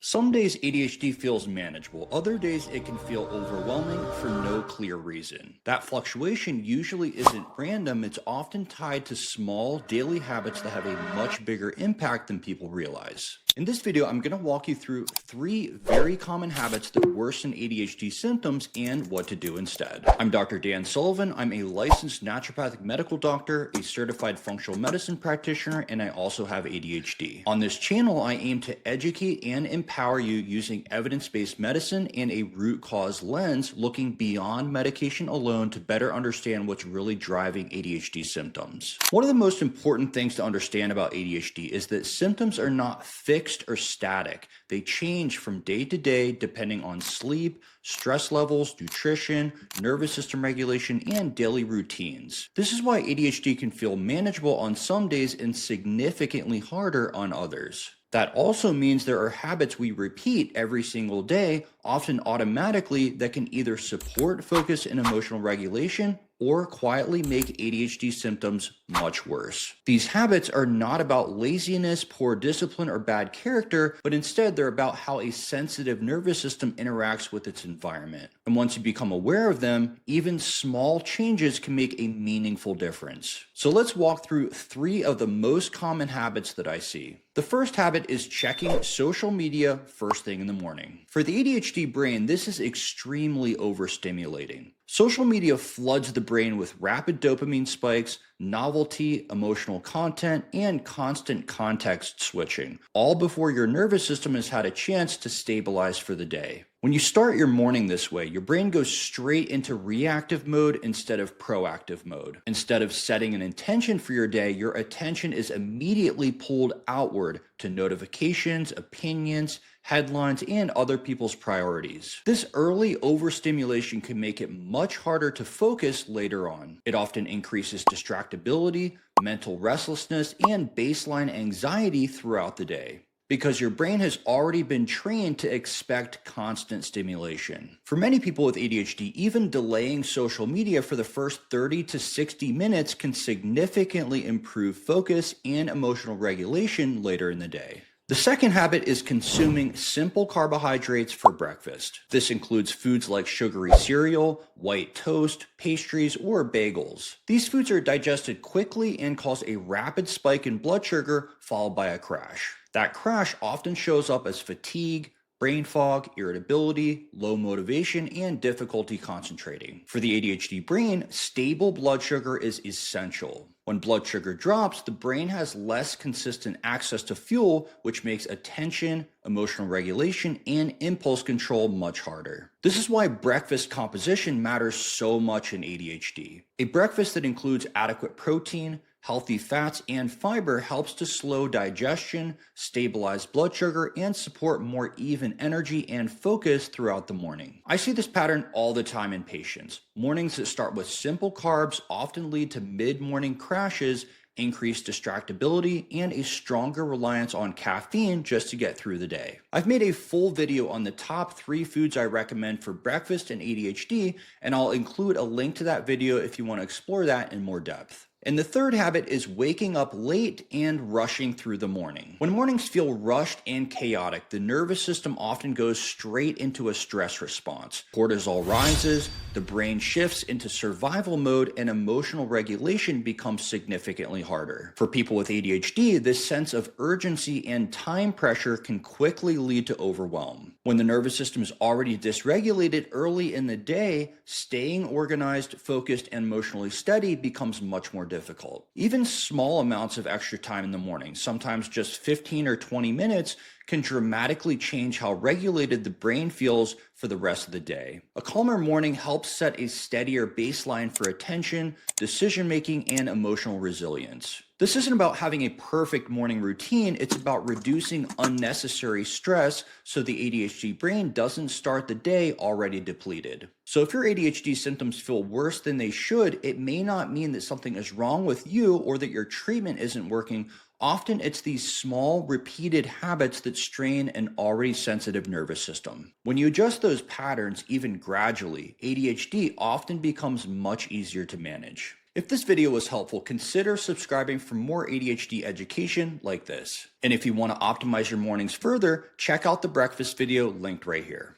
Some days ADHD feels manageable, other days it can feel overwhelming for no clear reason. That fluctuation usually isn't random, it's often tied to small daily habits that have a much bigger impact than people realize. In this video, I'm going to walk you through 3 very common habits that worsen ADHD symptoms and what to do instead. I'm Dr. Dan Sullivan. I'm a licensed naturopathic medical doctor, a certified functional medicine practitioner, and I also have ADHD. On this channel, I aim to educate and empower you using evidence-based medicine and a root cause lens, looking beyond medication alone to better understand what's really driving ADHD symptoms. One of the most important things to understand about ADHD is that symptoms are not fixed or static. They change from day to day depending on sleep, stress levels, nutrition, nervous system regulation, and daily routines. This is why ADHD can feel manageable on some days and significantly harder on others. That also means there are habits we repeat every single day, often automatically, that can either support focus and emotional regulation or quietly make ADHD symptoms much worse. These habits are not about laziness, poor discipline, or bad character, but instead they're about how a sensitive nervous system interacts with its environment. And once you become aware of them, even small changes can make a meaningful difference. So let's walk through 3 of the most common habits that I see. The first habit is checking social media first thing in the morning. For the ADHD brain, this is extremely overstimulating. Social media floods the brain with rapid dopamine spikes, novelty, emotional content, and constant context switching, all before your nervous system has had a chance to stabilize for the day. When you start your morning this way, your brain goes straight into reactive mode instead of proactive mode. Instead of setting an intention for your day, your attention is immediately pulled outward to notifications, opinions, headlines, and other people's priorities. This early overstimulation can make it much harder to focus later on. It often increases distractibility, mental restlessness, and baseline anxiety throughout the day, because your brain has already been trained to expect constant stimulation. For many people with ADHD, even delaying social media for the first 30 to 60 minutes can significantly improve focus and emotional regulation later in the day. The second habit is consuming simple carbohydrates for breakfast. This includes foods like sugary cereal, white toast, pastries, or bagels. These foods are digested quickly and cause a rapid spike in blood sugar followed by a crash. That crash often shows up as fatigue, brain fog, irritability, low motivation, and difficulty concentrating. For the ADHD brain, stable blood sugar is essential. When blood sugar drops, the brain has less consistent access to fuel, which makes attention, emotional regulation, and impulse control much harder. This is why breakfast composition matters so much in ADHD. A breakfast that includes adequate protein, healthy fats, and fiber helps to slow digestion, stabilize blood sugar, and support more even energy and focus throughout the morning. I see this pattern all the time in patients. Mornings that start with simple carbs often lead to mid-morning crashes, increased distractibility, and a stronger reliance on caffeine just to get through the day. I've made a full video on the top 3 foods I recommend for breakfast and ADHD, and I'll include a link to that video if you want to explore that in more depth. And the third habit is waking up late and rushing through the morning. When mornings feel rushed and chaotic, the nervous system often goes straight into a stress response. Cortisol rises, the brain shifts into survival mode, and emotional regulation becomes significantly harder. For people with ADHD, this sense of urgency and time pressure can quickly lead to overwhelm. When the nervous system is already dysregulated early in the day, staying organized, focused, and emotionally steady becomes much more difficult. Even small amounts of extra time in the morning, sometimes just 15 or 20 minutes, can dramatically change how regulated the brain feels for the rest of the day. A calmer morning helps set a steadier baseline for attention, decision-making, and emotional resilience. This isn't about having a perfect morning routine, it's about reducing unnecessary stress so the ADHD brain doesn't start the day already depleted. So if your ADHD symptoms feel worse than they should, it may not mean that something is wrong with you or that your treatment isn't working. Often it's these small, repeated habits that strain an already sensitive nervous system. When you adjust those patterns, even gradually, ADHD often becomes much easier to manage. If this video was helpful, consider subscribing for more ADHD education like this. And if you want to optimize your mornings further, check out the breakfast video linked right here.